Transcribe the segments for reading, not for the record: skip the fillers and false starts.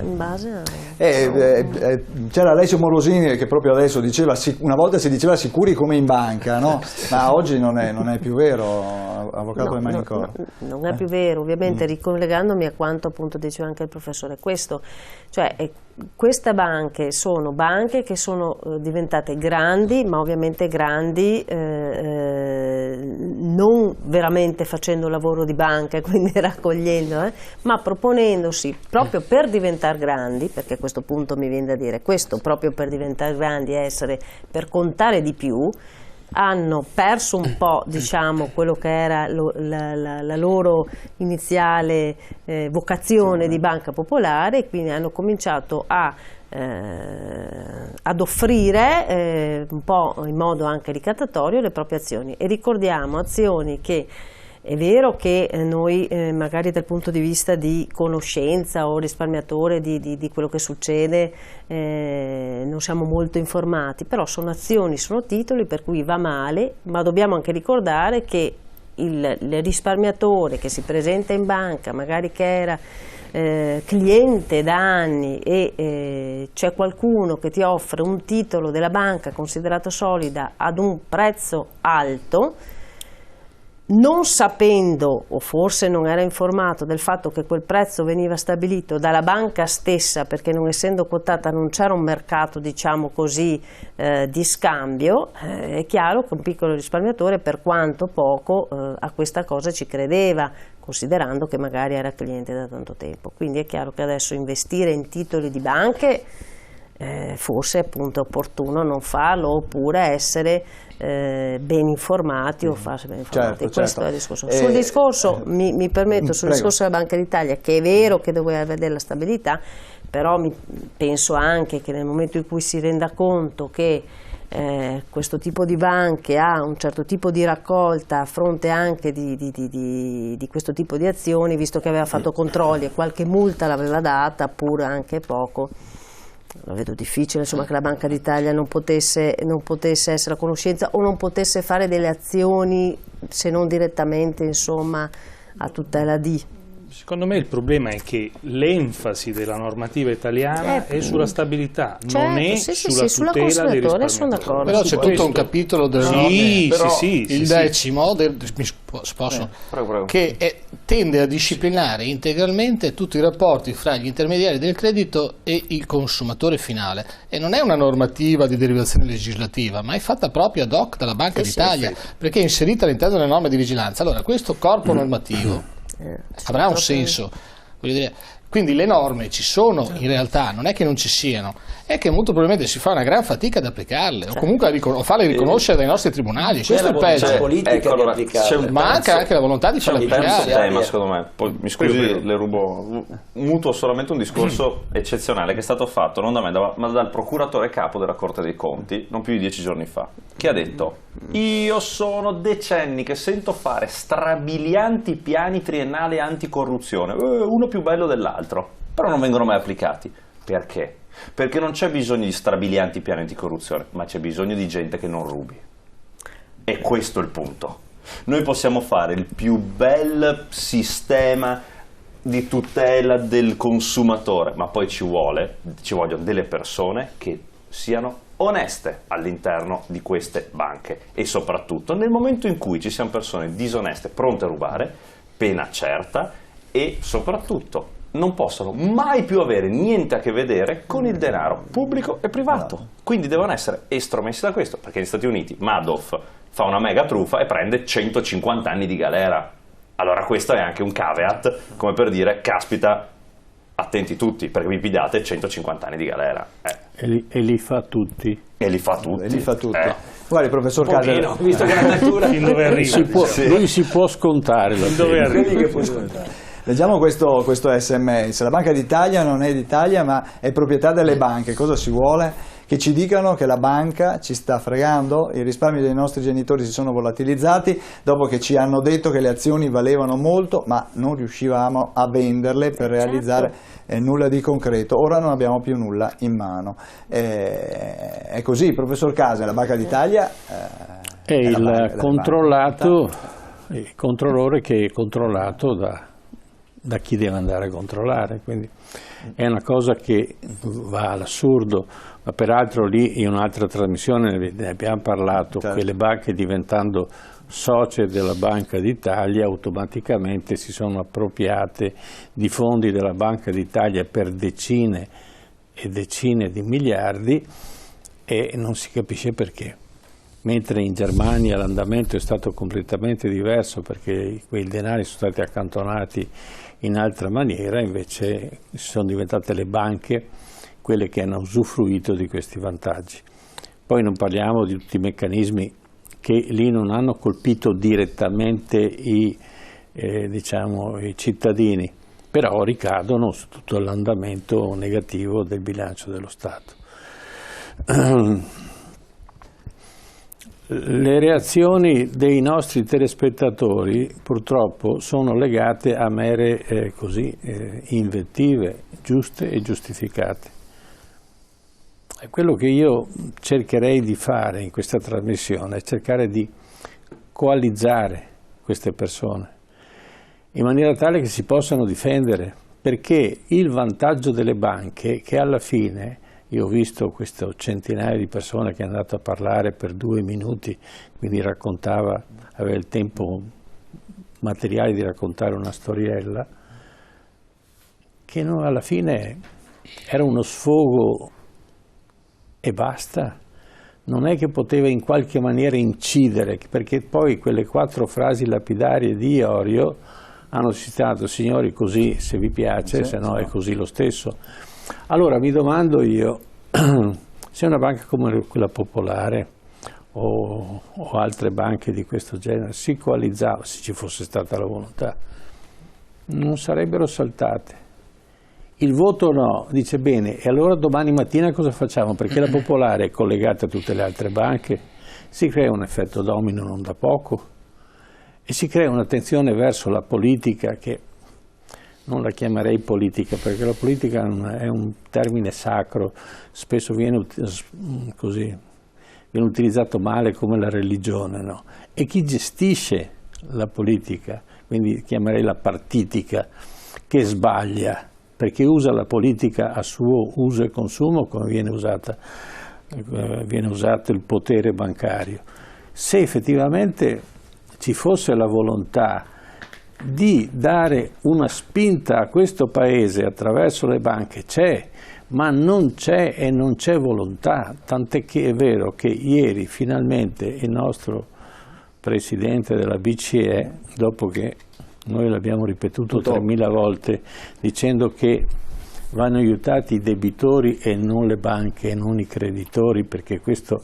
in base a... C'era Alessio Morosini che proprio adesso diceva, una volta si diceva sicuri come in banca, no? Ma oggi non è più vero, avvocato De Manicor. Non è più vero, ovviamente ricollegandomi a quanto appunto diceva anche il professore, questo, cioè queste banche sono banche che sono diventate grandi, ma ovviamente grandi non veramente facendo lavoro di banca, quindi raccogliendo, ma proponendosi proprio per diventare grandi, perché a questo punto mi viene da dire questo, proprio per diventare grandi e per contare di più, hanno perso un po', diciamo, quello che era la loro iniziale vocazione di banca popolare, e quindi hanno cominciato ad offrire un po' in modo anche ricattatorio le proprie azioni. E ricordiamo azioni che è vero che noi magari dal punto di vista di conoscenza o risparmiatore di quello che succede non siamo molto informati, però sono azioni, sono titoli per cui va male, ma dobbiamo anche ricordare che il risparmiatore che si presenta in banca, magari che era cliente da anni e c'è qualcuno che ti offre un titolo della banca considerato solida ad un prezzo alto, non sapendo o forse non era informato del fatto che quel prezzo veniva stabilito dalla banca stessa, perché non essendo quotata non c'era un mercato, diciamo così, di scambio, è chiaro che un piccolo risparmiatore, per quanto poco, a questa cosa ci credeva, considerando che magari era cliente da tanto tempo. Quindi è chiaro che adesso investire in titoli di banche forse appunto è opportuno non farlo, oppure essere ben informati o farsi ben informati. Certo, questo è il discorso. Sul discorso, mi permetto, sul discorso della Banca d'Italia, che è vero che doveva vedere la stabilità, però penso anche che nel momento in cui si renda conto che questo tipo di banche ha un certo tipo di raccolta a fronte anche di questo tipo di azioni, visto che aveva fatto controlli e qualche multa l'aveva data, pur anche poco, lo vedo difficile, insomma, che la Banca d'Italia non potesse essere a conoscenza o non potesse fare delle azioni, se non direttamente, insomma, a tutela di. Secondo me il problema è che l'enfasi della normativa italiana è sulla stabilità, certo, non è sulla tutela dei risparmiatori. Però c'è tutto un capitolo delle norme, il decimo, Prego. che tende a disciplinare integralmente tutti i rapporti fra gli intermediari del credito e il consumatore finale, e non è una normativa di derivazione legislativa, ma è fatta proprio ad hoc dalla Banca d'Italia, perché è inserita all'interno delle norme di vigilanza. Allora questo corpo normativo avrà un senso, voglio dire, quindi le norme ci sono in realtà, non è che non ci siano, è che molto probabilmente si fa una gran fatica ad applicarle, o comunque a farle riconoscere dai nostri tribunali. Questo è il peggio. Politica di applicarle. Manca anche la volontà di farle applicare. Tema, secondo me, poi mi scusi, le rubo, mutuo solamente un discorso eccezionale che è stato fatto non da me, ma dal procuratore capo della Corte dei Conti non più di 10 giorni fa, che ha detto: io sono decenni che sento fare strabilianti piani triennali anticorruzione, uno più bello dell'altro, però non vengono mai applicati. Perché? Perché non c'è bisogno di strabilianti piani anticorruzione, ma c'è bisogno di gente che non rubi. E questo è il punto. Noi possiamo fare il più bel sistema di tutela del consumatore, ma poi ci vogliono delle persone che siano oneste all'interno di queste banche, e soprattutto nel momento in cui ci siano persone disoneste pronte a rubare, pena certa, e soprattutto non possono mai più avere niente a che vedere con il denaro pubblico e privato. Quindi devono essere estromessi da questo, perché negli Stati Uniti Madoff fa una mega truffa e prende 150 anni di galera. Allora questo è anche un caveat, come per dire, caspita, attenti tutti, perché vi pigliate 150 anni di galera. E li fa tutti. E li fa tutti. Guardi, professor Casa, visto che la natura fin dove arriva, lui si può scontare la pena. Leggiamo questo SMS. La Banca d'Italia non è d'Italia, ma è proprietà delle banche. Cosa si vuole? Che ci dicano che la banca ci sta fregando, i risparmi dei nostri genitori si sono volatilizzati dopo che ci hanno detto che le azioni valevano molto, ma non riuscivamo a venderle per realizzare nulla di concreto. Ora non abbiamo più nulla in mano. È così, professor Casa, la Banca d'Italia è il controllato, il controllore che è controllato da chi deve andare a controllare, quindi è una cosa che va all'assurdo, ma peraltro lì in un'altra trasmissione ne abbiamo parlato, che le banche diventando socie della Banca d'Italia automaticamente si sono appropriate di fondi della Banca d'Italia per decine e decine di miliardi e non si capisce perché. Mentre in Germania l'andamento è stato completamente diverso perché quei denari sono stati accantonati in altra maniera, invece sono diventate le banche quelle che hanno usufruito di questi vantaggi. Poi non parliamo di tutti i meccanismi che lì non hanno colpito direttamente i cittadini, però ricadono su tutto l'andamento negativo del bilancio dello Stato. Le reazioni dei nostri telespettatori purtroppo sono legate a mere invettive giuste e giustificate. E quello che io cercherei di fare in questa trasmissione è cercare di coalizzare queste persone in maniera tale che si possano difendere, perché il vantaggio delle banche, che alla fine, io ho visto questo centinaio di persone che è andato a parlare per 2 minuti, quindi raccontava, aveva il tempo materiale di raccontare una storiella, che alla fine era uno sfogo e basta, non è che poteva in qualche maniera incidere, perché poi quelle 4 frasi lapidarie di Iorio hanno citato: signori, così se vi piace, se no è così lo stesso. Allora mi domando io, se una banca come quella Popolare o altre banche di questo genere si coalizzava, se ci fosse stata la volontà, non sarebbero saltate. Il voto no, dice bene, e allora domani mattina cosa facciamo? Perché la Popolare è collegata a tutte le altre banche, si crea un effetto domino non da poco e si crea un'attenzione verso la politica che non la chiamerei politica, perché la politica è un termine sacro, spesso viene utilizzato male come la religione, no? E chi gestisce la politica, quindi chiamerei la partitica, che sbaglia, perché usa la politica a suo uso e consumo come viene usato il potere bancario. Se effettivamente ci fosse la volontà di dare una spinta a questo Paese attraverso le banche, c'è, ma non c'è e non c'è volontà, tant'è che è vero che ieri finalmente il nostro Presidente della BCE, dopo che noi l'abbiamo ripetuto 3.000 volte dicendo che vanno aiutati i debitori e non le banche e non i creditori, perché questo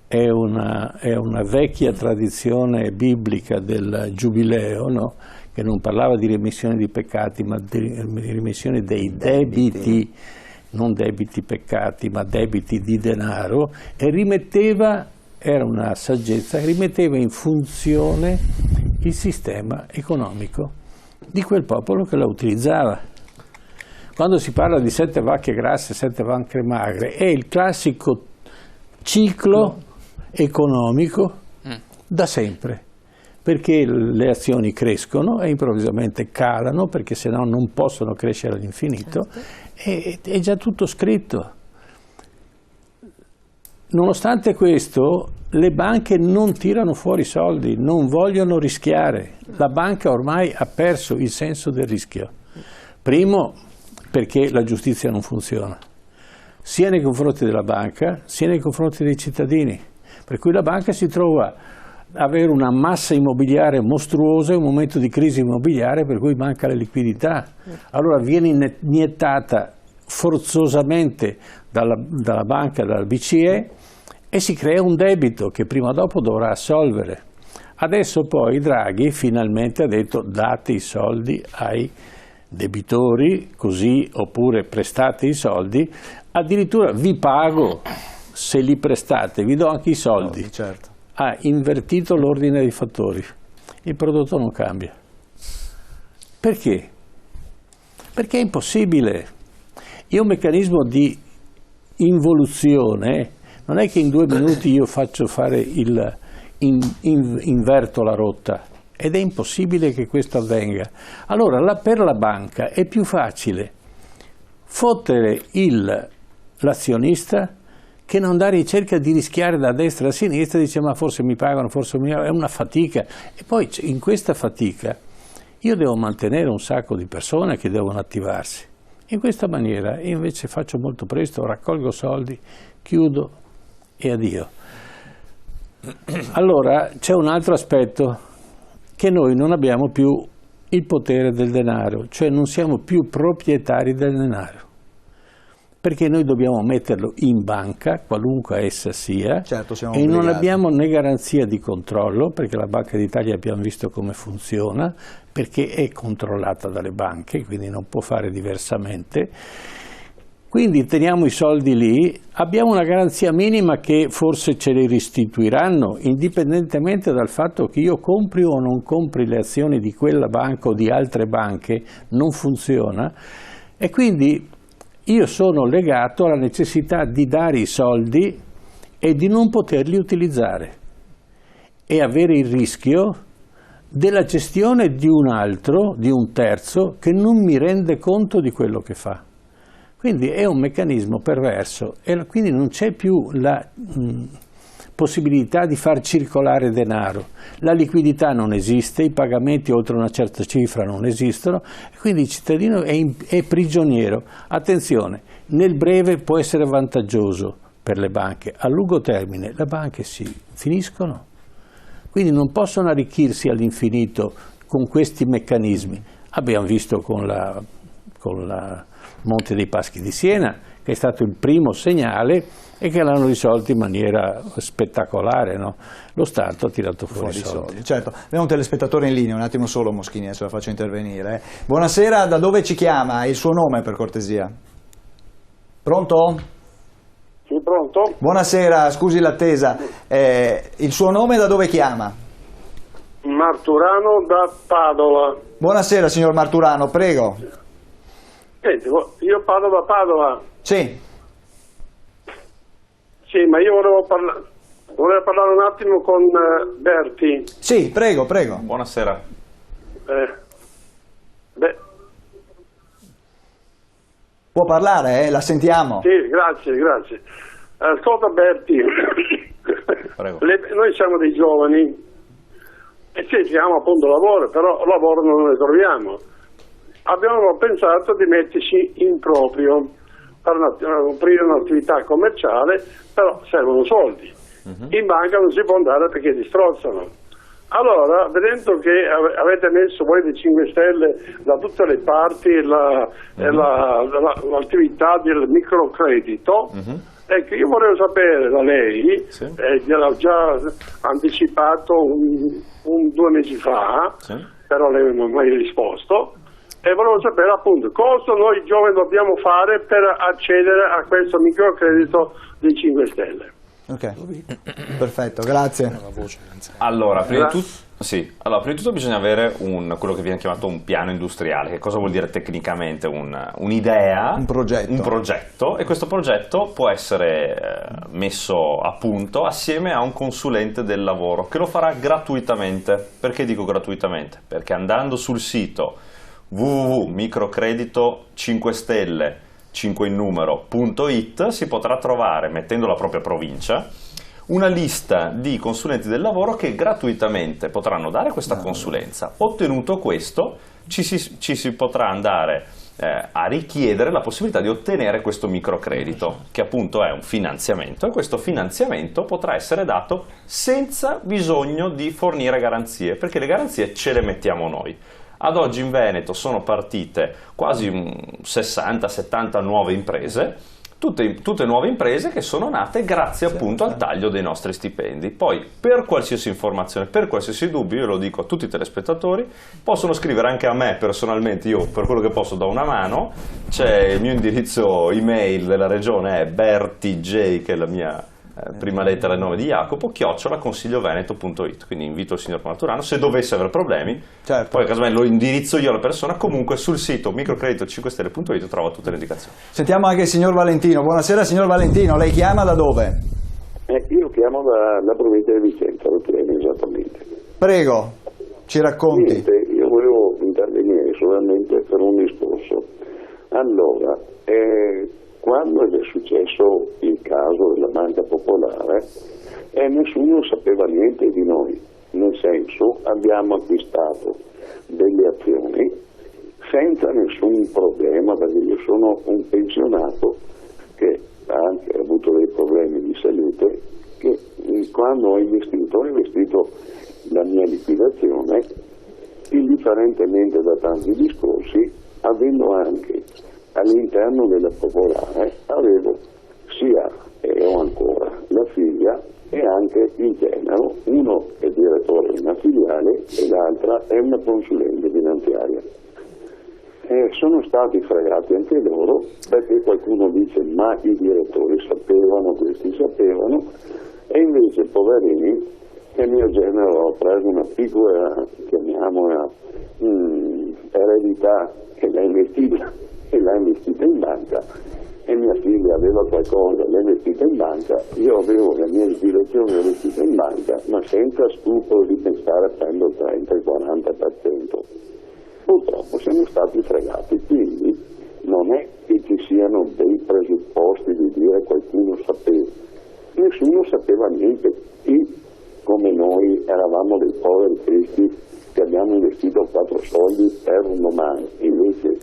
è una vecchia tradizione biblica del Giubileo, no? Che non parlava di remissione di peccati ma di remissione dei debiti, non debiti peccati ma debiti di denaro, e rimetteva, era una saggezza, rimetteva in funzione il sistema economico di quel popolo che la utilizzava. Quando si parla di 7 vacche grasse, 7 vacche magre, è il classico ciclo economico da sempre, perché le azioni crescono e improvvisamente calano, perché sennò non possono crescere all'infinito, e è già tutto scritto. Nonostante questo, le banche non tirano fuori soldi, non vogliono rischiare. La banca ormai ha perso il senso del rischio. Primo, perché la giustizia non funziona, sia nei confronti della banca, sia nei confronti dei cittadini. Per cui la banca si trova ad avere una massa immobiliare mostruosa in un momento di crisi immobiliare per cui manca la liquidità. Allora viene iniettata forzosamente dalla banca, dalla BCE, e si crea un debito che prima o dopo dovrà assolvere. Adesso poi Draghi finalmente ha detto: date i soldi ai debitori, così, oppure prestate i soldi, addirittura vi pago se li prestate, vi do anche i soldi. No, certo. Ha invertito l'ordine dei fattori, il prodotto non cambia. Perché? Perché è impossibile. Io un meccanismo di involuzione non è che in 2 minuti io faccio fare inverto la rotta, ed è impossibile che questo avvenga. Allora per la banca è più facile fottere l'azionista che non dare ricerca di rischiare da destra a sinistra, dice ma forse mi pagano, forse è una fatica, e poi in questa fatica io devo mantenere un sacco di persone che devono attivarsi. In questa maniera io invece faccio molto presto, raccolgo soldi, chiudo e addio. Allora c'è un altro aspetto, che noi non abbiamo più il potere del denaro, cioè non siamo più proprietari del denaro, perché noi dobbiamo metterlo in banca, qualunque essa sia, certo, siamo e non obbligati. abbiamo né garanzia di controllo, perché la Banca d'Italia abbiamo visto come funziona, perché è controllata dalle banche, quindi non può fare diversamente. Quindi teniamo i soldi lì, abbiamo una garanzia minima che forse ce li restituiranno, indipendentemente dal fatto che io compri o non compri le azioni di quella banca o di altre banche, non funziona, e quindi io sono legato alla necessità di dare i soldi e di non poterli utilizzare e avere il rischio della gestione di un altro, di un terzo, che non mi rende conto di quello che fa. Quindi è un meccanismo perverso e quindi non c'è più la possibilità di far circolare denaro. La liquidità non esiste, i pagamenti oltre una certa cifra non esistono, quindi il cittadino è prigioniero. Attenzione, nel breve può essere vantaggioso per le banche, a lungo termine le banche si finiscono, quindi non possono arricchirsi all'infinito con questi meccanismi. Abbiamo visto con la Monte dei Paschi di Siena, che è stato il primo segnale e che l'hanno risolto in maniera spettacolare, no? Lo Stato ha tirato fuori i soldi. Certo, abbiamo un telespettatore in linea, un attimo solo Moschini, adesso la faccio intervenire. Buonasera, da dove ci chiama? Il suo nome per cortesia. Pronto? Sì, pronto? Buonasera, scusi l'attesa. Il suo nome da dove chiama? Marturano da Padova. Buonasera signor Marturano, prego. Senti, io parlo da Padova. Sì. Sì, ma io volevo parlare un attimo con Berti. Sì, prego, prego. Buonasera. Può parlare, la sentiamo. Sì, grazie. Ascolta Berti, Prego. noi siamo dei giovani e cerchiamo appunto lavoro, però lavoro non ne troviamo. Abbiamo pensato di metterci in proprio per aprire un'attività commerciale, però servono soldi. In banca non si può andare perché ti strozzano. Allora, vedendo che avete messo voi dei 5 Stelle da tutte le parti l'attività del microcredito, ecco, io volevo sapere da lei, Sì. gliel'ho già anticipato 2 mesi fa, Sì. però lei non mi ha mai risposto, e volevo sapere appunto cosa noi giovani dobbiamo fare per accedere a questo microcredito dei 5 Stelle. Ok, perfetto, grazie. Allora, prima di tutto bisogna avere quello che viene chiamato un piano industriale. Che cosa vuol dire tecnicamente? Un'idea, Un progetto. E questo progetto può essere messo a punto assieme a un consulente del lavoro che lo farà gratuitamente. Perché dico gratuitamente? Perché andando sul sito www.microcredito 5 stelle 5 in numero.it si potrà trovare, mettendo la propria provincia, una lista di consulenti del lavoro che gratuitamente potranno dare questa consulenza. Ottenuto questo, ci si potrà andare a richiedere la possibilità di ottenere questo microcredito, che appunto è un finanziamento, e questo finanziamento potrà essere dato senza bisogno di fornire garanzie, perché le garanzie ce le mettiamo noi. Ad oggi in Veneto sono partite quasi 60-70 nuove imprese, tutte nuove imprese che sono nate grazie appunto al taglio dei nostri stipendi. Poi per qualsiasi informazione, per qualsiasi dubbio, io lo dico a tutti i telespettatori, possono scrivere anche a me personalmente, io per quello che posso do una mano. C'è il mio indirizzo email della regione, è bertj, che è la mia prima lettera e nome di Jacopo, @consiglioveneto.it. Quindi invito il signor Marturano, se dovesse avere problemi, Certo. poi casomai lo indirizzo io alla persona, comunque sul sito microcredito5stelle.it trova tutte le indicazioni. Sentiamo anche il signor Valentino. Buonasera signor Valentino, lei chiama da dove? Io chiamo dalla provincia di Vicenza, lo chiamo esattamente. Prego, Ci racconti? Niente, io volevo intervenire solamente per un discorso. Allora, quando è successo il caso della Banca Popolare, nessuno sapeva niente di noi, nel senso abbiamo acquistato delle azioni senza nessun problema, perché io sono un pensionato che ha anche avuto dei problemi di salute, che quando ho investito la mia liquidazione, indifferentemente da tanti discorsi, avendo anche all'interno della Popolare, avevo sia, e ho ancora, la figlia e anche il genero, uno è direttore di una filiale e l'altra è una consulente finanziaria. Sono stati fregati anche loro, perché qualcuno dice ma i direttori sapevano, questi sapevano, e invece poverini, che mio genero ha preso una piccola, chiamiamola, eredità che l'ha investita in banca, e mia figlia aveva qualcosa, l'ha investita in banca, io avevo la mia liquidazione investita in banca, ma senza scrupolo di pensare a prendere il 30, il 40%. Purtroppo siamo stati fregati, quindi non è che ci siano dei presupposti di dire qualcuno sapeva. Nessuno sapeva niente, come noi eravamo dei poveri cristi che abbiamo investito 4 soldi per un domani, invece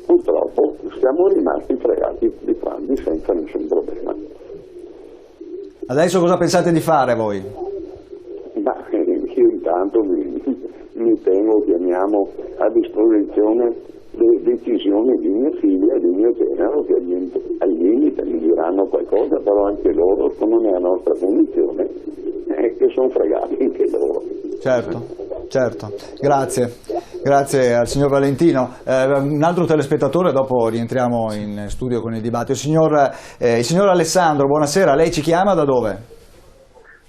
purtroppo siamo rimasti fregati di tanti senza nessun problema. Adesso cosa pensate di fare voi? Ma io intanto mi tengo, chiamiamo, a disposizione le decisioni di mia figlia e di mio genero, che al limite mi diranno qualcosa, però anche loro sono nella nostra condizione e che sono fregati anche loro. Certo, grazie al signor Valentino. Un altro telespettatore, dopo rientriamo in studio con il dibattito. Il signor Alessandro, buonasera, lei ci chiama da dove?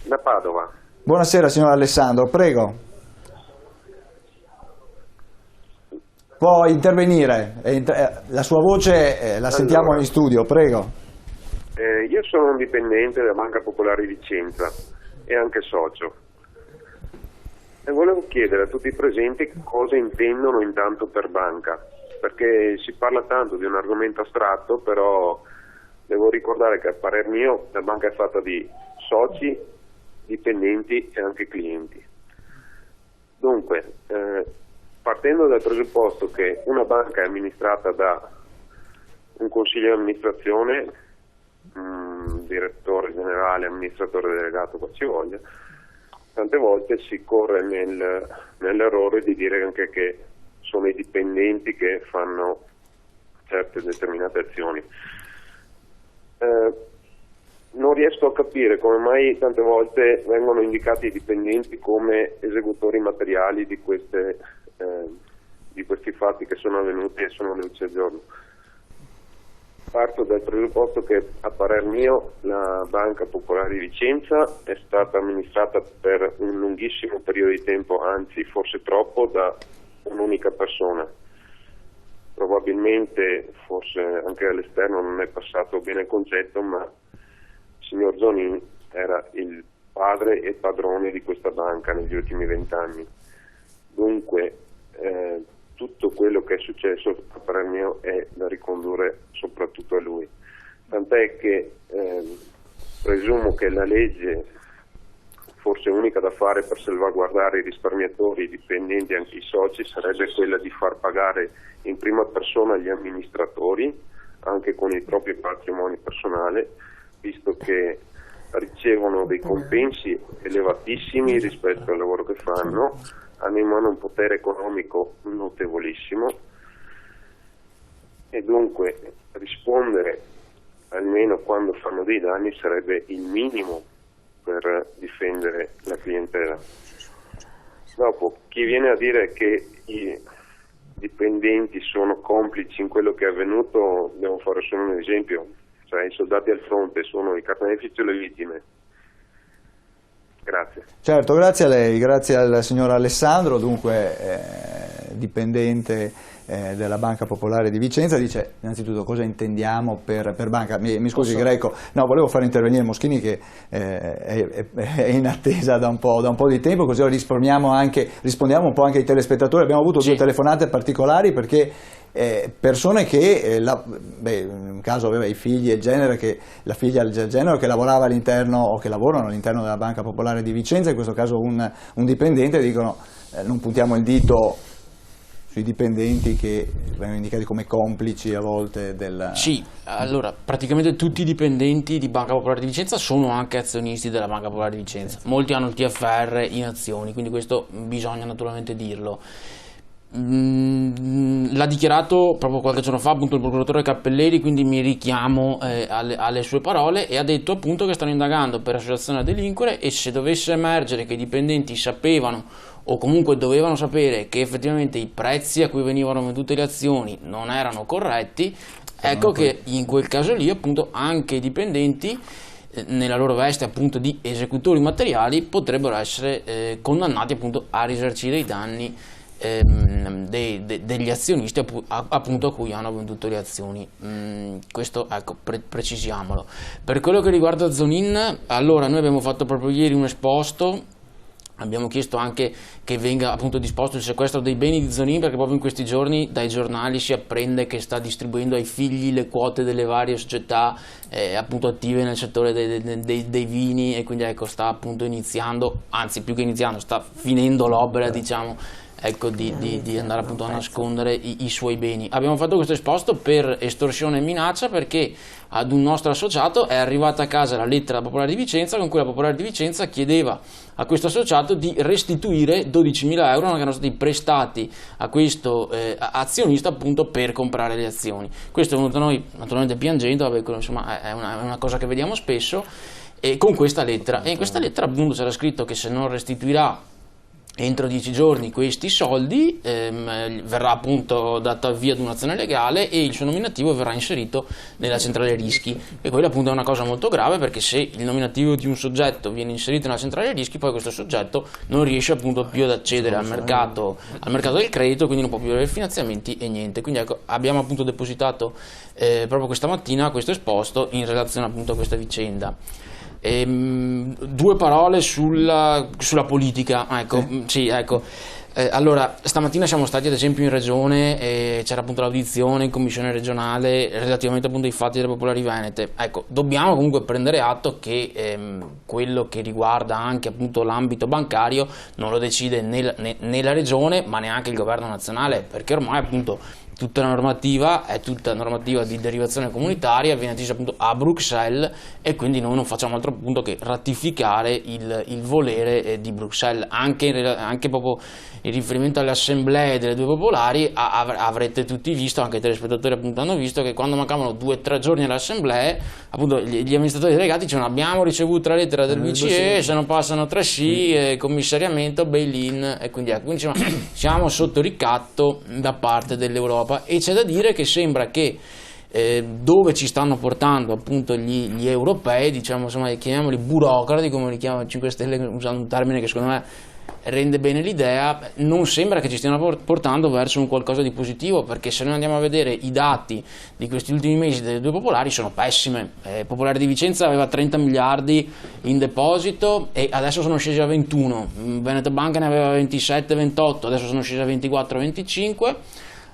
Da Padova. Buonasera signor Alessandro, prego. Può intervenire, la sua voce la sentiamo in studio, prego. Io sono un dipendente della Banca Popolare di Vicenza e anche socio. E volevo chiedere a tutti i presenti cosa intendono intanto per banca, perché si parla tanto di un argomento astratto, però devo ricordare che a parer mio la banca è fatta di soci, dipendenti e anche clienti. Dunque, partendo dal presupposto che una banca è amministrata da un consiglio di amministrazione, direttore generale, amministratore delegato, qua ci voglia, tante volte si corre nell'errore di dire anche che sono i dipendenti che fanno certe determinate azioni. Non riesco a capire come mai tante volte vengono indicati i dipendenti come esecutori materiali di questi fatti che sono avvenuti e sono venuti al giorno. Parto dal presupposto che a parer mio la Banca Popolare di Vicenza è stata amministrata per un lunghissimo periodo di tempo, anzi forse troppo, da un'unica persona. Probabilmente, forse anche all'esterno non è passato bene il concetto, ma il signor Zonin era il padre e padrone di questa banca negli ultimi 20 anni. Dunque tutto quello che è successo a parer mio è da ricondurre soprattutto a lui, tant'è che presumo che la legge forse unica da fare per salvaguardare i risparmiatori, i dipendenti e anche i soci sarebbe quella di far pagare in prima persona gli amministratori anche con i propri patrimoni personali, visto che ricevono dei compensi elevatissimi rispetto al lavoro che fanno, hanno in mano un potere economico notevolissimo e dunque rispondere almeno quando fanno dei danni sarebbe il minimo per difendere la clientela. Dopo, chi viene a dire che i dipendenti sono complici in quello che è avvenuto, devo fare solo un esempio, cioè i soldati al fronte sono i carnefici o le vittime. Grazie. Certo, grazie a lei, grazie al signor Alessandro, dunque dipendente della Banca Popolare di Vicenza, dice innanzitutto cosa intendiamo per banca. Mi scusi Greco, no, volevo far intervenire Moschini che è in attesa da un po' di tempo, così rispondiamo un po' anche ai telespettatori. Abbiamo avuto due telefonate particolari perché persone che in un caso aveva i figli e la figlia del genero che lavorava all'interno o che lavorano all'interno della Banca Popolare di Vicenza, in questo caso un dipendente, dicono non puntiamo il dito sui dipendenti che vengono indicati come complici a volte del... Sì, allora praticamente tutti i dipendenti di Banca Popolare di Vicenza sono anche azionisti della Banca Popolare di Vicenza, molti hanno il TFR in azioni, quindi questo bisogna naturalmente dirlo. L'ha dichiarato proprio qualche giorno fa appunto il procuratore Cappelleri, quindi mi richiamo alle sue parole, e ha detto appunto che stanno indagando per associazione a delinquere, e se dovesse emergere che i dipendenti sapevano o comunque dovevano sapere che effettivamente i prezzi a cui venivano vendute le azioni non erano corretti, ecco che in quel caso lì appunto anche i dipendenti nella loro veste appunto di esecutori materiali potrebbero essere condannati appunto a risarcire i danni degli azionisti appunto a cui hanno venduto le azioni. Questo ecco, precisiamolo. Per quello che riguarda Zonin, allora noi abbiamo fatto proprio ieri un esposto. Abbiamo chiesto anche che venga appunto disposto il sequestro dei beni di Zonin, perché proprio in questi giorni dai giornali si apprende che sta distribuendo ai figli le quote delle varie società appunto attive nel settore dei vini, e quindi ecco sta appunto iniziando, anzi più che iniziando, sta finendo l'opera diciamo, ecco, di andare appunto a nascondere i suoi beni. Abbiamo fatto questo esposto per estorsione e minaccia, perché ad un nostro associato è arrivata a casa la lettera della Popolare di Vicenza con cui la Popolare di Vicenza chiedeva a questo associato di restituire 12.000 euro che erano stati prestati a questo azionista appunto per comprare le azioni. Questo è venuto a noi naturalmente piangendo, vabbè, insomma è una cosa che vediamo spesso, e con questa lettera, e in questa lettera appunto c'era scritto che se non restituirà entro 10 giorni questi soldi verrà appunto data via ad un'azione legale e il suo nominativo verrà inserito nella centrale rischi, e quella appunto è una cosa molto grave, perché se il nominativo di un soggetto viene inserito nella centrale rischi, poi questo soggetto non riesce appunto più ad accedere al mercato del credito, quindi non può più avere finanziamenti e niente. Quindi ecco, abbiamo appunto depositato proprio questa mattina questo esposto in relazione appunto a questa vicenda. Due parole sulla politica, ecco, sì, ecco. Allora, stamattina siamo stati ad esempio in regione, c'era appunto l'audizione in commissione regionale relativamente appunto ai fatti delle Popolari Venete. Ecco, dobbiamo comunque prendere atto che quello che riguarda anche appunto l'ambito bancario non lo decide né la regione, ma neanche il governo nazionale, perché ormai appunto tutta la normativa è tutta normativa di derivazione comunitaria, viene decisa appunto a Bruxelles, e quindi noi non facciamo altro appunto che ratificare il volere di Bruxelles. Anche proprio in riferimento alle assemblee delle due popolari avrete tutti visto, anche i telespettatori appunto hanno visto, che quando mancavano 2 o 3 giorni alle assemblee appunto gli amministratori delegati dicevano abbiamo ricevuto la lettera del BCE, se non passano 3 sì, commissariamento, bail-in, e quindi ecco, siamo sotto ricatto da parte dell'Europa. E c'è da dire che sembra che dove ci stanno portando appunto gli europei, diciamo, insomma, chiamiamoli burocrati come li chiama 5 Stelle, usando un termine che secondo me rende bene l'idea, non sembra che ci stiano portando verso un qualcosa di positivo, perché se noi andiamo a vedere i dati di questi ultimi mesi delle due popolari sono pessime. Popolare di Vicenza aveva 30 miliardi in deposito e adesso sono scesi a 21, Veneto Banca ne aveva 27-28, adesso sono scesi a 24-25.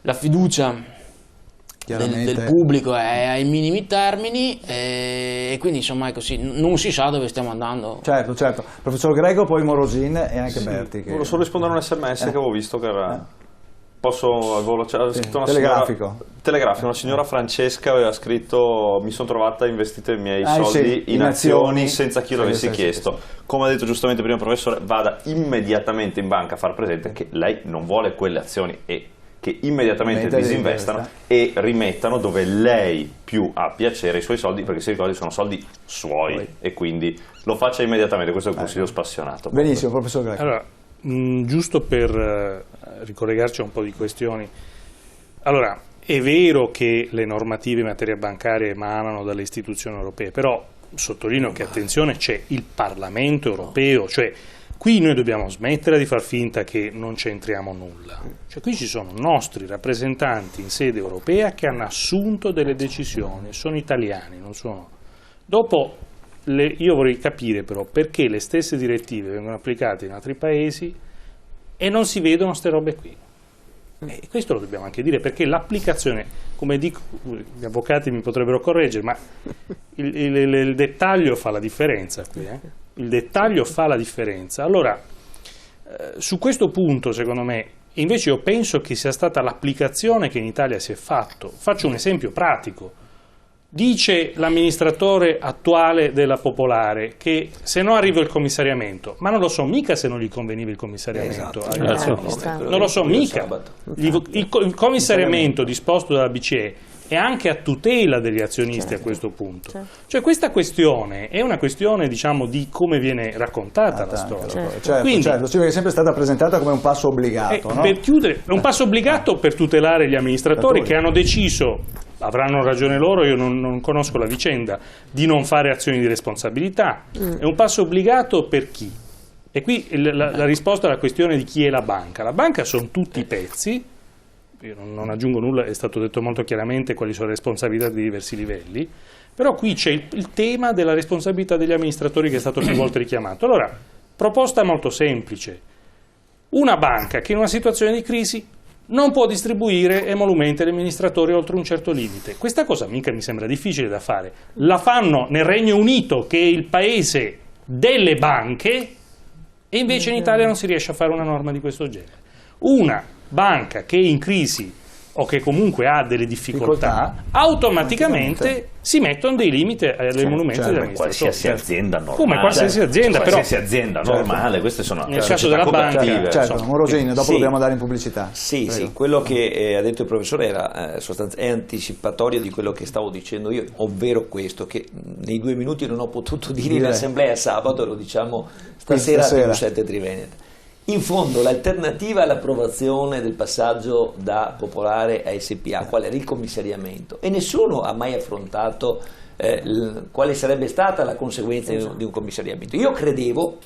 La fiducia del pubblico è ai minimi termini, e quindi insomma è così, non si sa dove stiamo andando. Certo. Professor Greco, poi Morosin e anche Berti. Volevo solo rispondere a un sms che avevo visto che era... Posso al volo? C'era scritto una telegrafico. Una signora Francesca aveva scritto: mi sono trovata investito i miei soldi in azioni senza che io l'avessi chiesto. Come ha detto giustamente prima il professore, vada immediatamente in banca a far presente che lei non vuole quelle azioni e che immediatamente disinvestano e rimettano dove lei più ha piacere i suoi soldi, perché si ricordi sono soldi suoi e quindi lo faccia immediatamente. Questo è un consiglio spassionato. Benissimo, professor Greco. Allora, giusto per ricollegarci a un po' di questioni. Allora, è vero che le normative in materia bancaria emanano dalle istituzioni europee, però sottolineo che, attenzione, c'è il Parlamento europeo, cioè qui noi dobbiamo smettere di far finta che non c'entriamo nulla. Cioè, qui ci sono nostri rappresentanti in sede europea che hanno assunto delle decisioni, sono italiani, non sono... Dopo, io vorrei capire però perché le stesse direttive vengono applicate in altri paesi e non si vedono queste robe qui. E questo lo dobbiamo anche dire, perché l'applicazione, come dico, gli avvocati mi potrebbero correggere, ma il dettaglio fa la differenza qui, il dettaglio fa la differenza. Allora, su questo punto, secondo me, invece io penso che sia stata l'applicazione che in Italia si è fatto. Faccio un esempio pratico. Dice l'amministratore attuale della Popolare che se no arriva il commissariamento, ma non lo so mica se non gli conveniva il commissariamento. Non lo so mica. Il commissariamento disposto dalla BCE è anche a tutela degli azionisti a questo punto. Cioè questa questione è una questione, diciamo, di come viene raccontata la storia. Quindi, lo è sempre stata presentata come un passo obbligato. No? Per chiudere, è un passo obbligato per tutelare gli amministratori che hanno deciso, avranno ragione loro, io non conosco la vicenda, di non fare azioni di responsabilità. È un passo obbligato per chi? E qui la risposta alla questione di chi è la banca. La banca sono tutti i pezzi, io non aggiungo nulla, è stato detto molto chiaramente quali sono le responsabilità di diversi livelli, però qui c'è il tema della responsabilità degli amministratori che è stato più volte richiamato. Allora, proposta molto semplice: una banca che in una situazione di crisi non può distribuire emolumenti agli amministratori oltre un certo limite. Questa cosa mica mi sembra difficile da fare. La fanno nel Regno Unito, che è il paese delle banche, e invece in Italia non si riesce a fare una norma di questo genere. Una banca che è in crisi o che comunque ha delle difficoltà, automaticamente si mettono dei limiti agli emolumenti degli amministratori. Qualsiasi azienda normale. Come qualsiasi azienda, però. Qualsiasi azienda normale, queste sono nel caso della banca. Morosini, dopo dobbiamo andare in pubblicità. Sì, quello che ha detto il professore è anticipatorio di quello che stavo dicendo io, ovvero questo, che nei 2 minuti non ho potuto dire in assemblea sabato, lo diciamo stasera a 7 Triveneto. In fondo l'alternativa all'approvazione del passaggio da Popolare a SPA, qual era il commissariamento, e nessuno ha mai affrontato quale sarebbe stata la conseguenza di un commissariamento. Io credevo,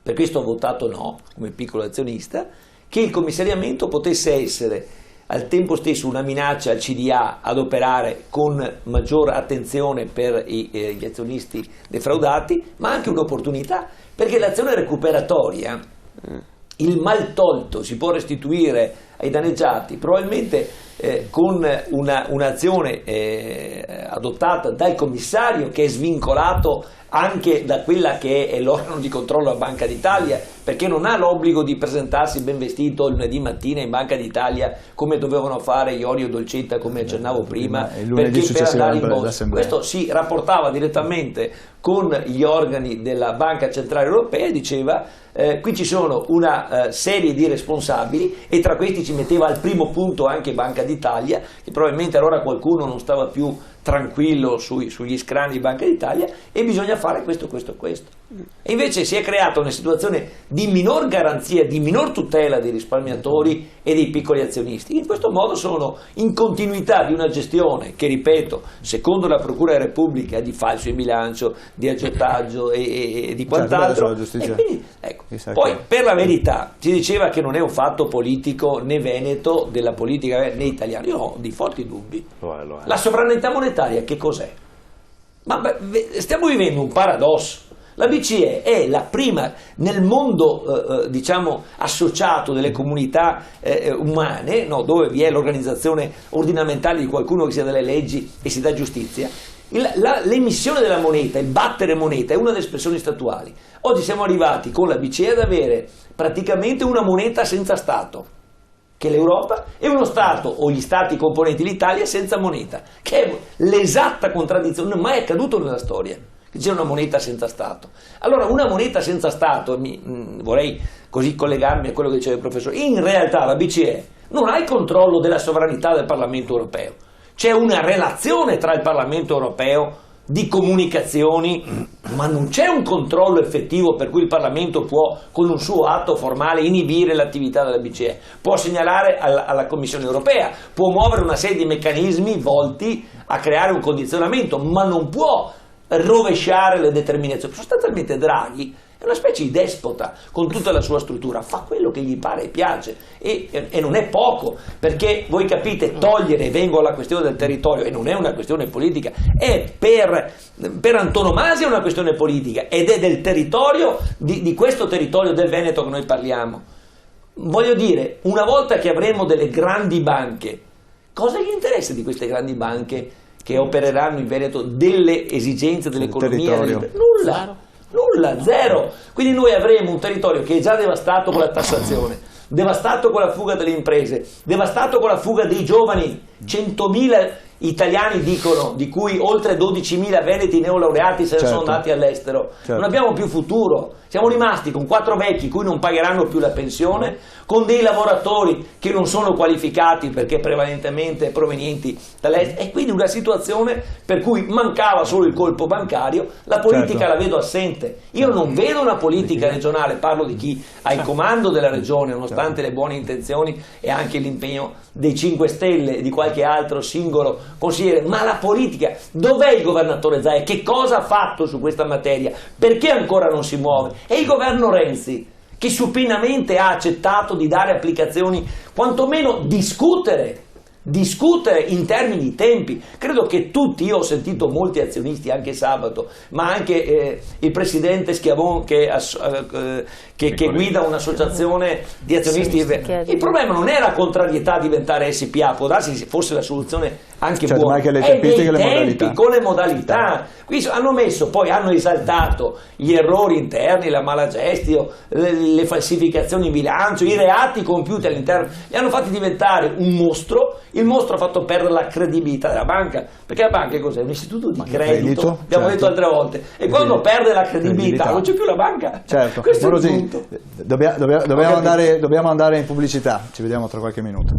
per questo ho votato no come piccolo azionista, che il commissariamento potesse essere al tempo stesso una minaccia al CDA ad operare con maggior attenzione per gli azionisti defraudati, ma anche un'opportunità, perché l'azione recuperatoria, il mal tolto si può restituire ai danneggiati probabilmente con un'azione adottata dal commissario, che è svincolato anche da quella che è l'organo di controllo della Banca d'Italia, perché non ha l'obbligo di presentarsi ben vestito il lunedì mattina in Banca d'Italia come dovevano fare Iorio Dolcetta, come accennavo prima, perché per andare in borsa. Questo si rapportava direttamente con gli organi della Banca Centrale Europea e diceva qui ci sono una serie di responsabili, e tra questi ci metteva al primo punto anche Banca d'Italia, che probabilmente allora qualcuno non stava più tranquillo sugli scranni di Banca d'Italia, e bisogna fare questo. E invece si è creata una situazione di minor garanzia, di minor tutela dei risparmiatori e dei piccoli azionisti. In questo modo sono in continuità di una gestione che, ripeto, secondo la Procura della Repubblica, di falso in bilancio, di aggiotaggio e di quant'altro. Poi, per la verità, si diceva che non è un fatto politico né veneto della politica né italiana. Io ho dei forti dubbi. La sovranità monetaria che cos'è? Ma stiamo vivendo un paradosso. La BCE è la prima nel mondo associato delle comunità umane, dove vi è l'organizzazione ordinamentale di qualcuno che sia delle leggi e si dà giustizia. L'emissione della moneta, il battere moneta, è una delle espressioni statuali. Oggi siamo arrivati con la BCE ad avere praticamente una moneta senza Stato, che è l'Europa, e uno Stato o gli Stati componenti l'Italia senza moneta, che è l'esatta contraddizione, non è mai accaduto nella storia che c'è una moneta senza Stato. Allora, una moneta senza Stato, vorrei così collegarmi a quello che diceva il professore, in realtà la BCE non ha il controllo della sovranità del Parlamento europeo. C'è una relazione tra il Parlamento europeo di comunicazioni, ma non c'è un controllo effettivo per cui il Parlamento può, con un suo atto formale, inibire l'attività della BCE. Può segnalare alla Commissione europea, può muovere una serie di meccanismi volti a creare un condizionamento, ma non può rovesciare le determinazioni. Sostanzialmente Draghi è una specie di despota con tutta la sua struttura, fa quello che gli pare e piace e non è poco, perché voi capite, togliere, vengo alla questione del territorio, e non è una questione politica, è per antonomasia una questione politica, ed è del territorio, di questo territorio del Veneto che noi parliamo. Voglio dire, una volta che avremo delle grandi banche, cosa gli interessa di queste grandi banche che opereranno in Veneto delle esigenze dell'economia? Nulla, zero. Quindi noi avremo un territorio che è già devastato con la tassazione, devastato con la fuga delle imprese, devastato con la fuga dei giovani. 100.000 italiani dicono, di cui oltre 12.000 veneti neolaureati se ne sono andati all'estero. Non abbiamo più futuro, siamo rimasti con 4 vecchi cui non pagheranno più la pensione, con dei lavoratori che non sono qualificati perché prevalentemente provenienti dall'estero, e quindi una situazione per cui mancava solo il colpo bancario. La politica la vedo assente, io non vedo una politica regionale, parlo di chi ha il comando della regione, nonostante le buone intenzioni e anche l'impegno dei 5 Stelle e di qualche altro singolo consigliere, ma la politica, dov'è il governatore Zaia? Che cosa ha fatto su questa materia? Perché ancora non si muove? E il governo Renzi, che supinamente ha accettato di dare applicazioni, quantomeno discutere in termini di tempi. Credo che tutti, io ho sentito molti azionisti anche sabato, ma anche il presidente Schiavon che guida un'associazione di azionisti. Il problema non era contrarietà a diventare SPA, può darsi fosse la soluzione anche buona, ma anche le è tempistiche, dei le tempi modalità. con le modalità. Qui hanno esaltato gli errori interni, la mala gestio, le falsificazioni in bilancio, i reati compiuti all'interno, li hanno fatti diventare un mostro. Il mostro ha fatto perdere la credibilità della banca, perché la banca cos'è? Un istituto di credito, abbiamo detto altre volte, e quando perde la credibilità non c'è più la banca. Certo, Questo è il Morosini, punto. dobbiamo andare in pubblicità, ci vediamo tra qualche minuto.